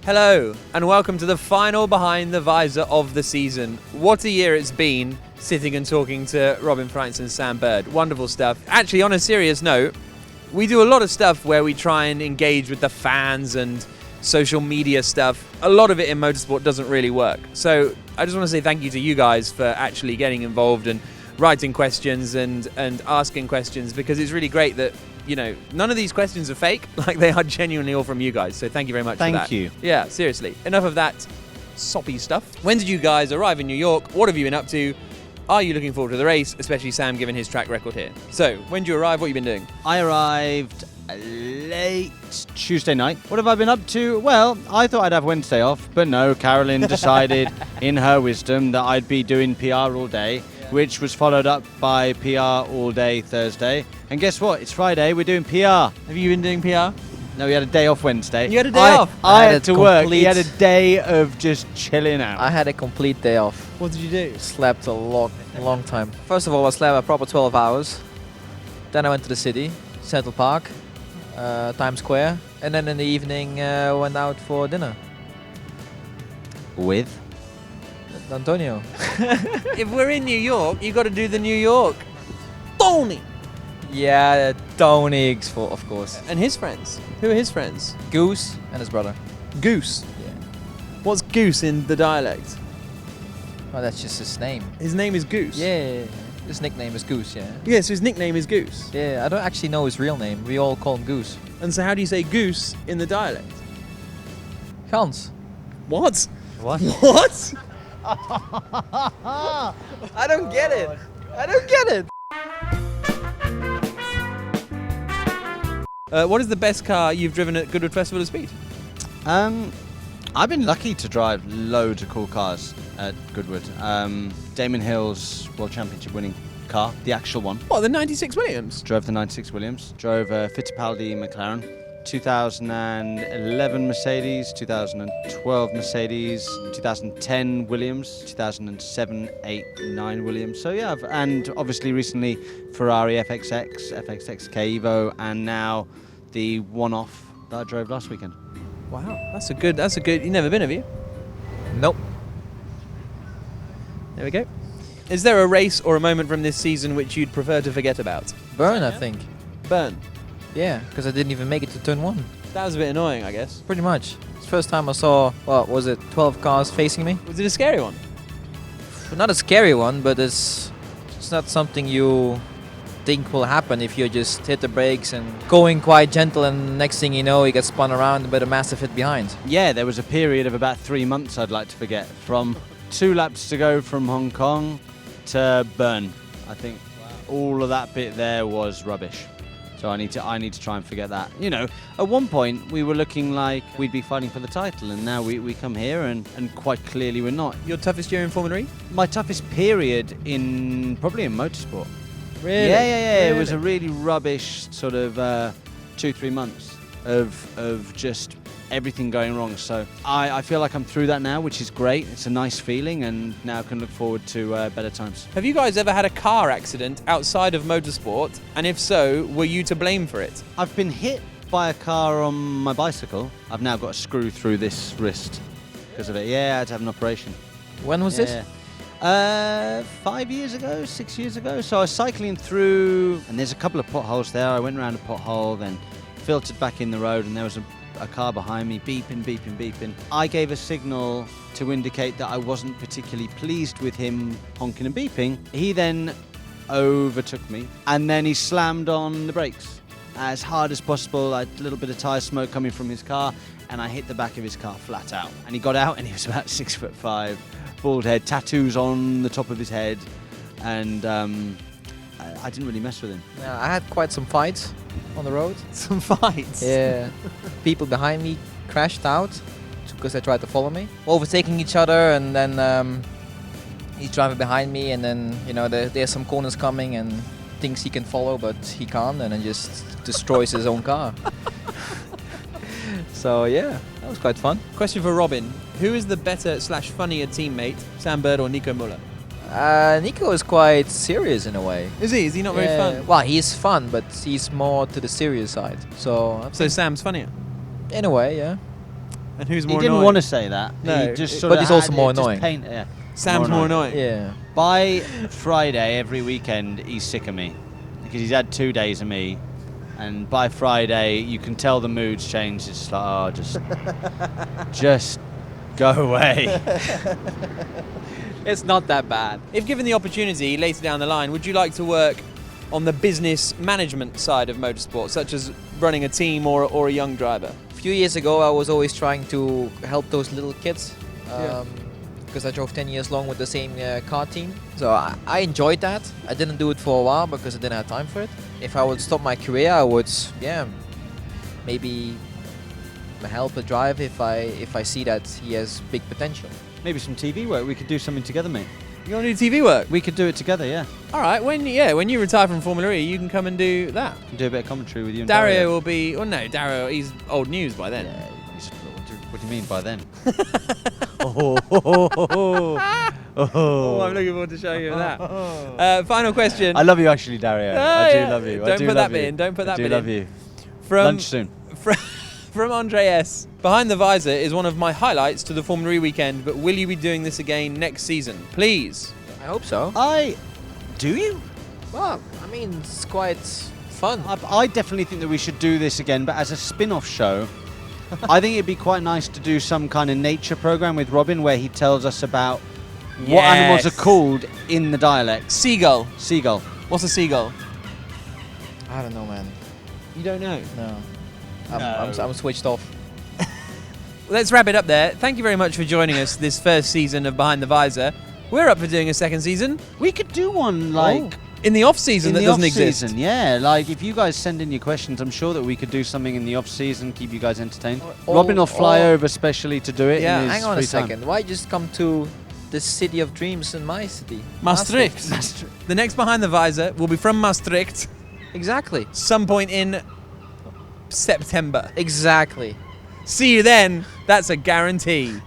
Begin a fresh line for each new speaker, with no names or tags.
Hello, and welcome to the final Behind the Visor of the season. What a year it's been sitting and talking to Robin Freitz and Sam Bird. Wonderful stuff. Actually, on a serious note, we do a lot of stuff where we try and engage with the fans and social media stuff. A lot of it in motorsport doesn't really work. So I just want to say thank you to you guys for actually getting involved and writing questions and asking questions, because it's really great that, you know, none of these questions are fake. Like, they are genuinely all from you guys. So thank you very much for that.
Thank you.
Yeah, seriously. Enough of that soppy stuff. When did you guys arrive in New York? What have you been up to? Are you looking forward to the race, especially Sam, given his track record here? So, when did you arrive? What have you been doing?
I arrived late Tuesday night. What have I been up to? Well, I thought I'd have Wednesday off, but no, Carolyn decided in her wisdom that I'd be doing PR all day, which was followed up by PR all day Thursday. And guess what? It's Friday, we're doing PR.
Have you been doing PR?
No, we had a day off Wednesday.
You had a day off?
I had to work. He had a day of just chilling out.
I had a complete day off.
What did you do?
Slept a long time. First of all, I slept a proper 12 hours. Then I went to the city, Central Park, Times Square, and then in the evening went out for dinner.
With?
Antonio.
If we're in New York, you got to do the New York. Tony!
Yeah, Tony, of course.
And his friends. Who are his friends?
Goose and his brother.
Goose.
Yeah.
What's Goose in the dialect?
Well, that's just his name.
His name is Goose?
Yeah. His nickname is Goose, yeah.
Yeah, so his nickname is Goose.
Yeah, I don't actually know his real name. We all call him Goose.
And so how do you say goose in the dialect?
Hans.
What?
What?
What?
I don't get it. I don't get it.
What is the best car you've driven at Goodwood Festival of Speed?
I've been lucky to drive loads of cool cars at Goodwood. Damon Hill's World Championship winning car, the actual one.
What, the 96 Williams?
Drove the 96 Williams. Drove a Fittipaldi McLaren. 2011 Mercedes, 2012 Mercedes, 2010 Williams, 2007, 8, 9 Williams. So yeah, and obviously recently Ferrari FXX, FXXK Evo, and now the one-off that I drove last weekend.
Wow, that's a good, you've never been, have you?
Nope.
There we go. Is there a race or a moment from this season which you'd prefer to forget about?
Burn, I think.
Burn.
Yeah, because I didn't even make it to turn 1.
That was a bit annoying, I guess.
Pretty much. It's the first time I saw, what was it, 12 cars facing me?
Was it a scary one?
Not a scary one, but it's not something you think will happen if you just hit the brakes and going quite gentle, and next thing you know, you get spun around with a massive hit behind.
Yeah, there was a period of about 3 months I'd like to forget. From 2 laps to go from Hong Kong to Bern. I think all of that bit there was rubbish. So I need to try and forget that. You know, at one point we were looking like we'd be fighting for the title, and now we come here and quite clearly we're not.
Your toughest year in Formula E?
My toughest period probably in motorsport.
Really?
Yeah.
Really?
It was a really rubbish sort of 2-3 months of just everything going wrong. So I feel like I'm through that now, which is great. It's a nice feeling, and now can look forward to better times.
Have you guys ever had a car accident outside of motorsport? And if so, were you to blame for it?
I've been hit by a car on my bicycle. I've now got a screw through this wrist because of it. Yeah, I had to have an operation.
When was this?
5 years ago, 6 years ago. So I was cycling through, and there's a couple of potholes there. I went around a pothole, then filtered back in the road, and there was a car behind me, beeping. I gave a signal to indicate that I wasn't particularly pleased with him honking and beeping. He then overtook me, and then he slammed on the brakes as hard as possible. I had a little bit of tyre smoke coming from his car, and I hit the back of his car flat out. And he got out, and he was about 6'5", bald head, tattoos on the top of his head, and I didn't really mess with him.
Yeah, I had quite some fights on the road.
Some fights?
Yeah. People behind me crashed out because they tried to follow me, overtaking each other, and then he's driving behind me, and then, you know, there's some corners coming and thinks he can follow, but he can't, and then just destroys his own car. So yeah, that was quite fun.
Question for Robin. Who is the better / funnier teammate, Sam Bird or Nico Muller?
Nico is quite serious in a way.
Is he? Is he not very fun?
Well, he's fun, but he's more to the serious side. So
Sam's funnier?
In a way, yeah.
And who's
He
more
didn't
annoying?
want to say that.
No.
He just sort
But
of
he's also
had
more
it just
annoying.
yeah.
Sam's more annoying.
Yeah.
By Friday, every weekend, he's sick of me. Because he's had 2 days of me. And by Friday, you can tell the mood's changed. It's just like, oh, just go away.
It's not that bad.
If given the opportunity later down the line, would you like to work on the business management side of motorsport, such as running a team or a young driver?
A few years ago, I was always trying to help those little kids. Because I drove 10 years long with the same car team. So I enjoyed that. I didn't do it for a while because I didn't have time for it. If I would stop my career, I would, maybe help a driver if I see that he has big potential.
Maybe some TV work. We could do something together, mate.
You want to do TV work?
We could do it together, yeah.
All right. When you retire from Formula E, you can come and do that.
Do a bit of commentary with you and
Dario will be. Well, no, Dario. He's old news by then.
Yeah, what do you mean by then?
Oh, I'm looking forward to showing you that. Final question.
I love you, actually, Dario. I do love you.
Don't put that bit in. Don't put that bit in.
I do love you.
From
Lunch soon.
From Andre S. Behind the Visor is one of my highlights to the Formula E weekend, but will you be doing this again next season? Please.
I hope so.
Do you?
Well, I mean, it's quite fun.
I definitely think that we should do this again, but as a spin-off show. I think it'd be quite nice to do some kind of nature program with Robin where he tells us about what animals are called in the dialect.
Seagull.
Seagull.
What's a seagull?
I don't know, man.
You don't know?
No. I'm switched off.
Let's wrap it up there. Thank you very much for joining us this first season of Behind the Visor. We're up for doing a second season.
We could do one like
in the off season that doesn't exist.
Yeah, like if you guys send in your questions, I'm sure that we could do something in the off season, keep you guys entertained. Robin will fly over specially to do it.
Yeah,
in his
hang on a
free time.
second. Why just come to the city of dreams in my city?
Maastricht. The next Behind the Visor will be from Maastricht.
Exactly.
Some point in September.
Exactly.
See you then. That's a guarantee.